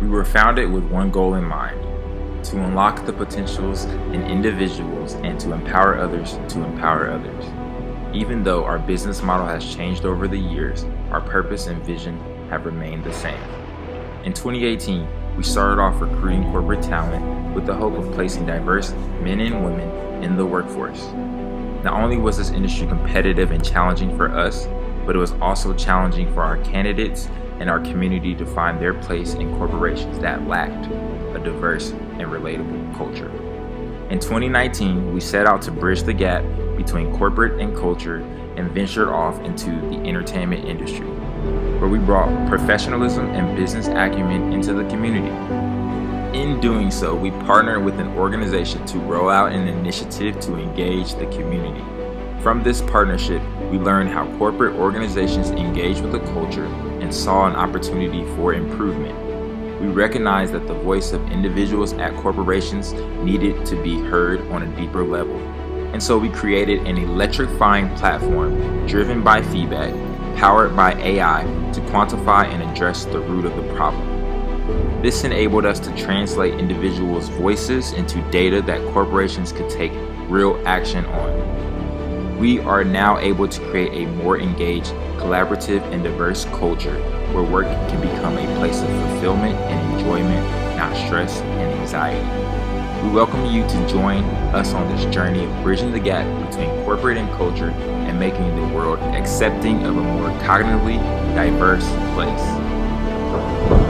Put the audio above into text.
We were founded with one goal in mind: to unlock the potentials in individuals and to empower others to empower others. Even though our business model has changed over the years, our purpose and vision have remained the same. In 2018, we started off recruiting corporate talent with the hope of placing diverse men and women in the workforce. Not only was this industry competitive and challenging for us, but it was also challenging for our candidates and our community to find their place in corporations that lacked a diverse and relatable culture. In 2019, we set out to bridge the gap between corporate and culture and ventured off into the entertainment industry, where we brought professionalism and business acumen into the community. In doing so, we partnered with an organization to roll out an initiative to engage the community. From this partnership, we learned how corporate organizations engage with the culture and saw an opportunity for improvement. We recognized that the voice of individuals at corporations needed to be heard on a deeper level. And so we created an electrifying platform driven by feedback, powered by AI to quantify and address the root of the problem. This enabled us to translate individuals' voices into data that corporations could take real action on. We are now able to create a more engaged, collaborative, and diverse culture where work can become a place of fulfillment and enjoyment, not stress and anxiety. We welcome you to join us on this journey of bridging the gap between corporate and culture and making the world accepting of a more cognitively diverse place.